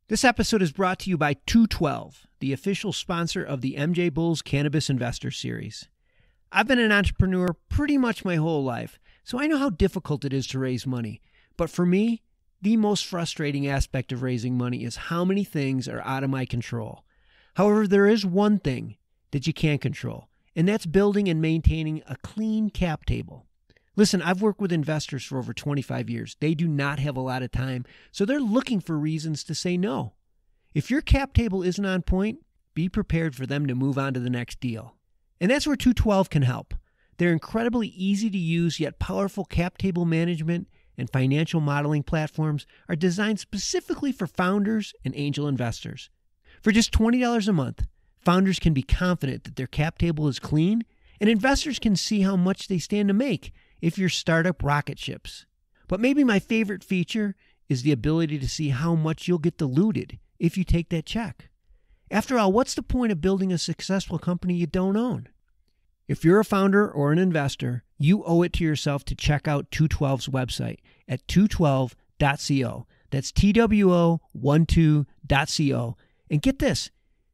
This episode is brought to you by 212, the official sponsor of the MJ Bulls Cannabis Investor Series. I've been an entrepreneur pretty much my whole life, so I know how difficult it is to raise money. But for me, the most frustrating aspect of raising money is how many things are out of my control. However, there is one thing that you can control, and that's building and maintaining a clean cap table. Listen, I've worked with investors for over 25 years. They do not have a lot of time, so they're looking for reasons to say no. If your cap table isn't on point, be prepared for them to move on to the next deal. And that's where 212 can help. Their incredibly easy to use yet powerful cap table management and financial modeling platforms are designed specifically for founders and angel investors. For just $20 a month, founders can be confident that their cap table is clean, and investors can see how much they stand to make if your startup rocket ships. But maybe my favorite feature is the ability to see how much you'll get diluted if you take that check. After all, what's the point of building a successful company you don't own? If you're a founder or an investor, you owe it to yourself to check out 212's website at 212.co. That's TWO12.co. And get this,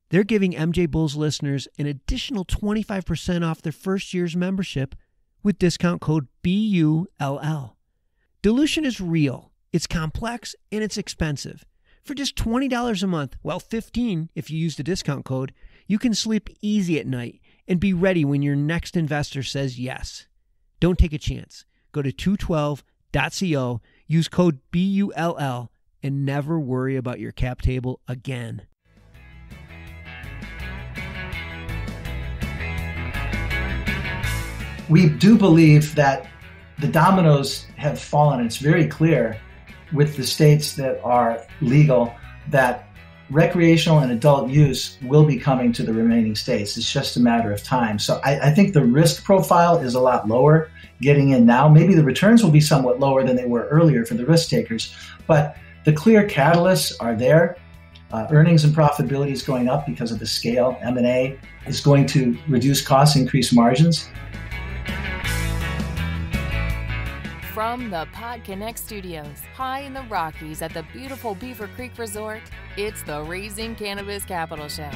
they're giving MJ Bulls listeners an additional 25% off their first year's membership with discount code BULL. Dilution is real, it's complex, and it's expensive. For just $20 a month, well, $15 if you use the discount code, you can sleep easy at night and be ready when your next investor says yes. Don't take a chance. Go to 212.co, use code BULL, and never worry about your cap table again. We do believe that the dominoes have fallen. It's very clear with the states that are legal that recreational and adult use will be coming to the remaining states. It's just a matter of time. So I think the risk profile is a lot lower getting in now. Maybe the returns will be somewhat lower than they were earlier for the risk takers, but the clear catalysts are there. Earnings and profitability is going up because of the scale. M&A is going to reduce costs, increase margins. From the PodConX studios, high in the Rockies at the beautiful Beaver Creek Resort, it's the Raising Cannabis Capital Show.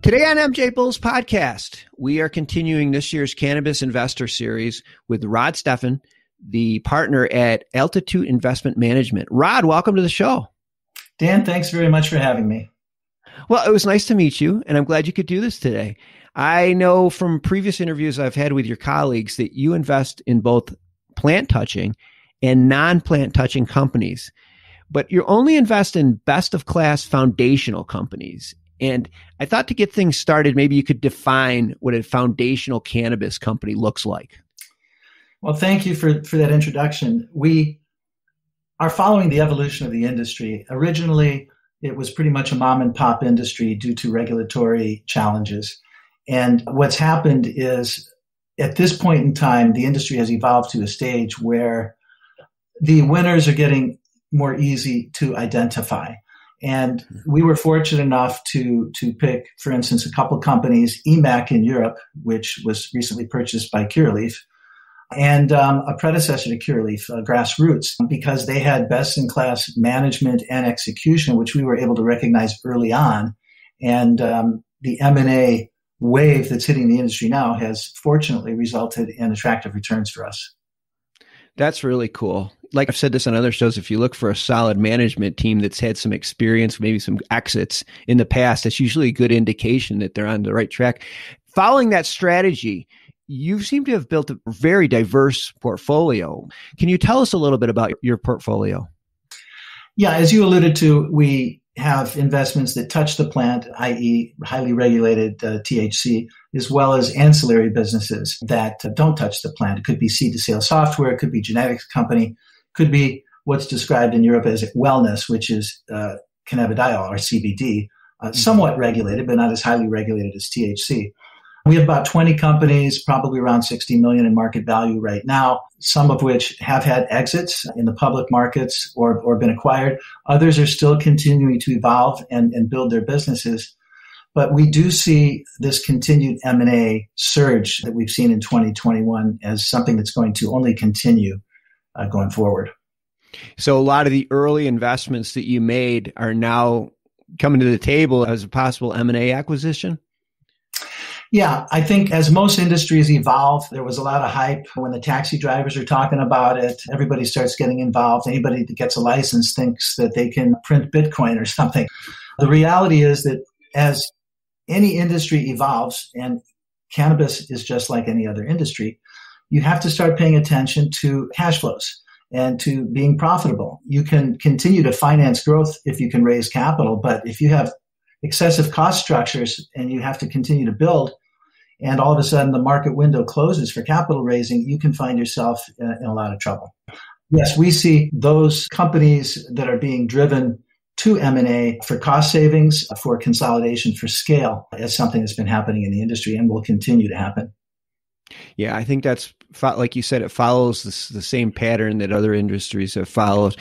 Today on MJ Bulls Podcast, we are continuing this year's Cannabis Investor Series with Rod Stephan, the partner at Altitude Investment Management. Rod, welcome to the show. Dan, thanks very much for having me. Well, it was nice to meet you, and I'm glad you could do this today. I know from previous interviews I've had with your colleagues that you invest in both plant touching and non-plant touching companies, but you only invest in best of class foundational companies. And I thought to get things started, maybe you could define what a foundational cannabis company looks like. Well, thank you for that introduction. We are following the evolution of the industry. Originally, it was pretty much a mom and pop industry due to regulatory challenges. And what's happened is at this point in time, the industry has evolved to a stage where the winners are getting more easy to identify. And we were fortunate enough to pick, for instance, a couple companies, EMAC in Europe, which was recently purchased by Curaleaf, and a predecessor to Curaleaf, Grassroots, because they had best-in-class management and execution, which we were able to recognize early on. And the M&A wave that's hitting the industry now has fortunately resulted in attractive returns for us. That's really cool. Like I've said this on other shows, if you look for a solid management team that's had some experience, maybe some exits in the past, that's usually a good indication that they're on the right track. Following that strategy, you seem to have built a very diverse portfolio. Can you tell us a little bit about your portfolio? Yeah, as you alluded to, we have investments that touch the plant, i.e. highly regulated THC, as well as ancillary businesses that don't touch the plant. It could be seed to sale software, it could be genetics company, could be what's described in Europe as wellness, which is cannabidiol or CBD, somewhat regulated, but not as highly regulated as THC. We have about 20 companies, probably around 60 million in market value right now, some of which have had exits in the public markets or been acquired. Others are still continuing to evolve and build their businesses. But we do see this continued M&A surge that we've seen in 2021 as something that's going to only continue going forward. So a lot of the early investments that you made are now coming to the table as a possible M&A acquisition? Yeah, I think as most industries evolve, there was a lot of hype when the taxi drivers are talking about it. Everybody starts getting involved. Anybody that gets a license thinks that they can print Bitcoin or something. The reality is that as any industry evolves, and cannabis is just like any other industry, you have to start paying attention to cash flows and to being profitable. You can continue to finance growth if you can raise capital, but if you have excessive cost structures and you have to continue to build, and all of a sudden the market window closes for capital raising, you can find yourself in a lot of trouble. Yes, we see those companies that are being driven to M&A for cost savings, for consolidation, for scale, as something that's been happening in the industry and will continue to happen. Yeah, I think that's, like you said, it follows the same pattern that other industries have followed.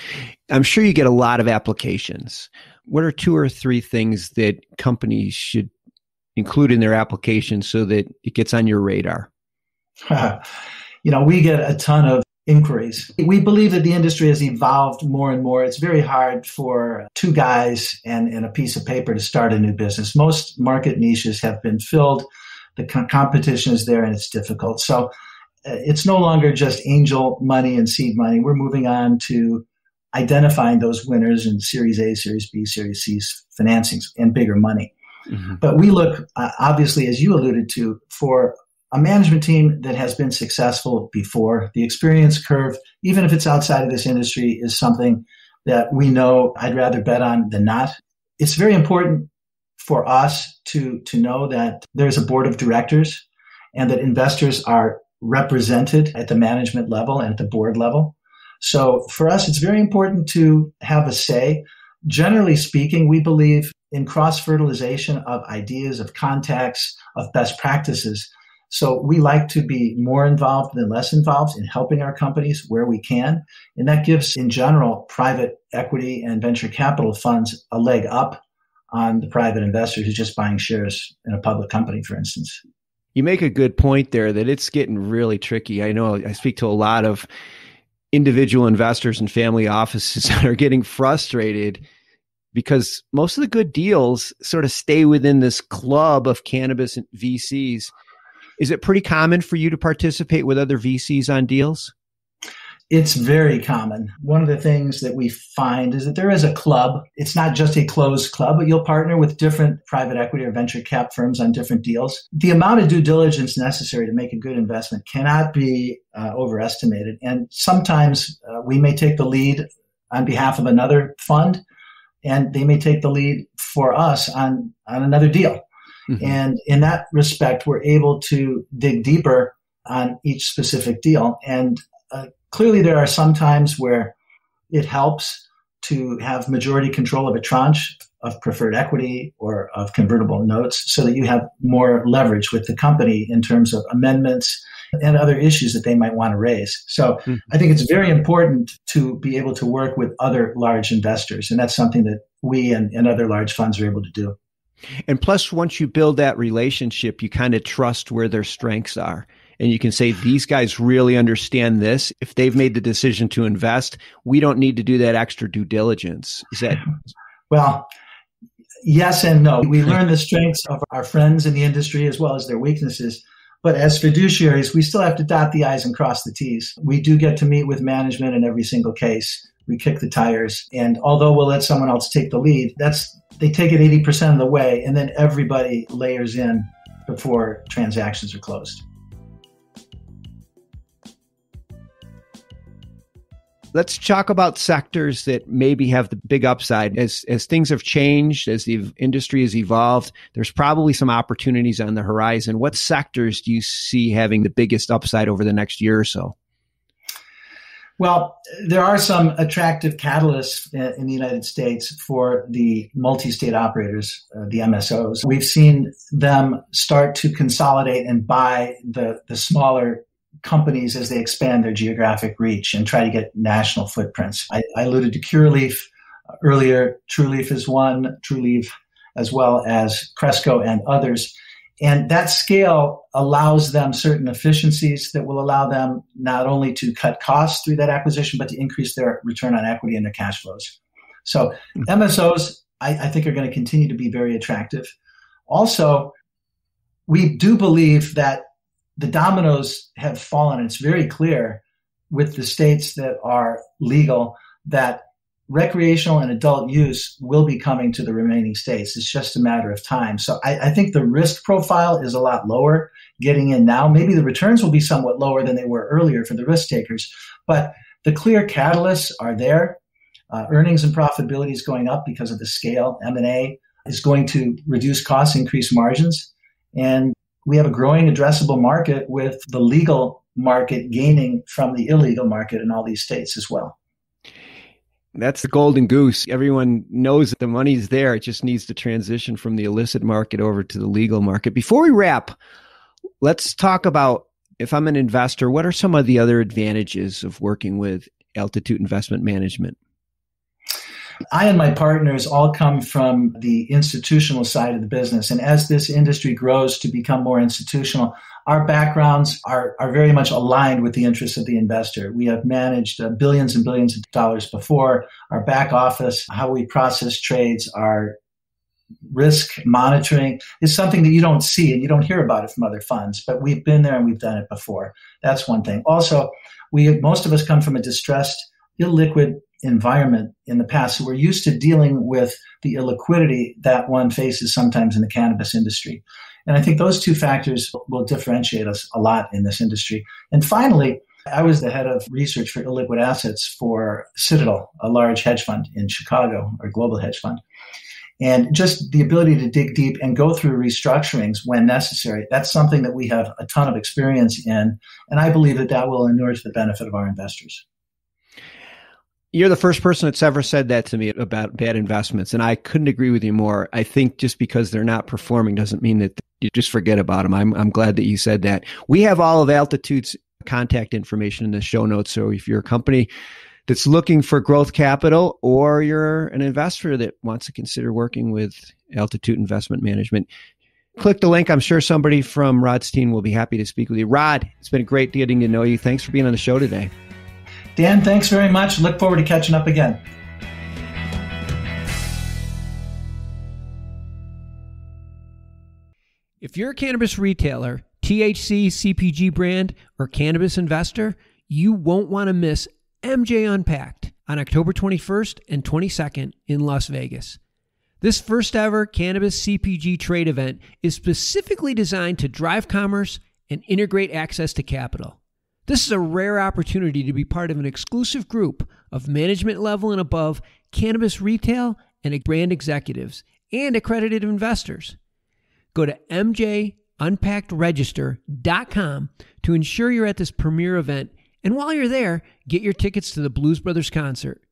I'm sure you get a lot of applications. What are 2 or 3 things that companies should include in their application so that it gets on your radar? We get a ton of inquiries. We believe that the industry has evolved more and more. It's very hard for 2 guys and a piece of paper to start a new business. Most market niches have been filled. The competition is there and it's difficult. So it's no longer just angel money and seed money. We're moving on to identifying those winners in Series A, Series B, Series C financings and bigger money. Mm-hmm. But we look, obviously, as you alluded to, for a management team that has been successful before. The experience curve, even if it's outside of this industry, is something that we know I'd rather bet on than not. It's very important for us to know that there's a board of directors and that investors are represented at the management level and at the board level. So for us, it's very important to have a say. Generally speaking, we believe in cross-fertilization of ideas, of contacts, of best practices. So we like to be more involved than less involved in helping our companies where we can. And that gives, in general, private equity and venture capital funds a leg up on the private investor who's just buying shares in a public company, for instance. You make a good point there that it's getting really tricky. I know I speak to a lot of individual investors and family offices that are getting frustrated because most of the good deals sort of stay within this club of cannabis and VCs. Is it pretty common for you to participate with other VCs on deals? It's very common. One of the things that we find is that there is a club. It's not just a closed club, but you'll partner with different private equity or venture cap firms on different deals. The amount of due diligence necessary to make a good investment cannot be overestimated. And sometimes we may take the lead on behalf of another fund, and they may take the lead for us on another deal. Mm-hmm. And in that respect, we're able to dig deeper on each specific deal. And clearly, there are some times where it helps to have majority control of a tranche of preferred equity or of convertible notes so that you have more leverage with the company in terms of amendments and other issues that they might want to raise. So I think it's very important to be able to work with other large investors. And that's something that we and other large funds are able to do. And plus, once you build that relationship, you kind of trust where their strengths are. And you can say, these guys really understand this. If they've made the decision to invest, we don't need to do that extra due diligence. Is that? Well, yes and no. We learn the strengths of our friends in the industry as well as their weaknesses. But as fiduciaries, we still have to dot the I's and cross the T's. We do get to meet with management in every single case. We kick the tires. And although we'll let someone else take the lead, they take it 80% of the way, and then everybody layers in before transactions are closed. Let's talk about sectors that maybe have the big upside. As things have changed, as the industry has evolved, there's probably some opportunities on the horizon. What sectors do you see having the biggest upside over the next year or so? Well, there are some attractive catalysts in the United States for the multi-state operators, the MSOs. We've seen them start to consolidate and buy the smaller companies as they expand their geographic reach and try to get national footprints. I alluded to Curaleaf earlier. TrueLeaf is one, TrueLeaf as well as Cresco and others. And that scale allows them certain efficiencies that will allow them not only to cut costs through that acquisition, but to increase their return on equity and their cash flows. So MSOs, I think, are going to continue to be very attractive. Also, we do believe that the dominoes have fallen. It's very clear with the states that are legal that recreational and adult use will be coming to the remaining states. It's just a matter of time. So I think the risk profile is a lot lower getting in now. Maybe the returns will be somewhat lower than they were earlier for the risk takers, but the clear catalysts are there. Earnings and profitability is going up because of the scale. M&A is going to reduce costs, increase margins. And we have a growing addressable market with the legal market gaining from the illegal market in all these states as well. That's the golden goose. Everyone knows that the money's there. It just needs to transition from the illicit market over to the legal market. Before we wrap, let's talk about, if I'm an investor, what are some of the other advantages of working with Altitude Investment Management? I and my partners all come from the institutional side of the business. And as this industry grows to become more institutional, our backgrounds are very much aligned with the interests of the investor. We have managed billions and billions of dollars before. Our back office, how we process trades, our risk monitoring is something that you don't see and you don't hear about it from other funds, but we've been there and we've done it before. That's one thing. Also, most of us come from a distressed, illiquid environment in the past. So we're used to dealing with the illiquidity that one faces sometimes in the cannabis industry. And I think those two factors will differentiate us a lot in this industry. And finally, I was the head of research for illiquid assets for Citadel, a large hedge fund in Chicago, or global hedge fund. And just the ability to dig deep and go through restructurings when necessary, that's something that we have a ton of experience in. And I believe that that will inure to the benefit of our investors. You're the first person that's ever said that to me about bad investments, and I couldn't agree with you more. I think just because they're not performing doesn't mean that you just forget about them. I'm glad that you said that. We have all of Altitude's contact information in the show notes, so if you're a company that's looking for growth capital or you're an investor that wants to consider working with Altitude Investment Management, click the link. I'm sure somebody from Rod's team will be happy to speak with you. Rod, it's been great getting to know you. Thanks for being on the show today. Dan, thanks very much. Look forward to catching up again. If you're a cannabis retailer, THC, CPG brand, or cannabis investor, you won't want to miss MJ Unpacked on October 21st and 22nd in Las Vegas. This first ever cannabis CPG trade event is specifically designed to drive commerce and integrate access to capital. This is a rare opportunity to be part of an exclusive group of management level and above cannabis retail and brand executives and accredited investors. Go to mjunpackedregister.com to ensure you're at this premier event. And while you're there, get your tickets to the Blues Brothers concert.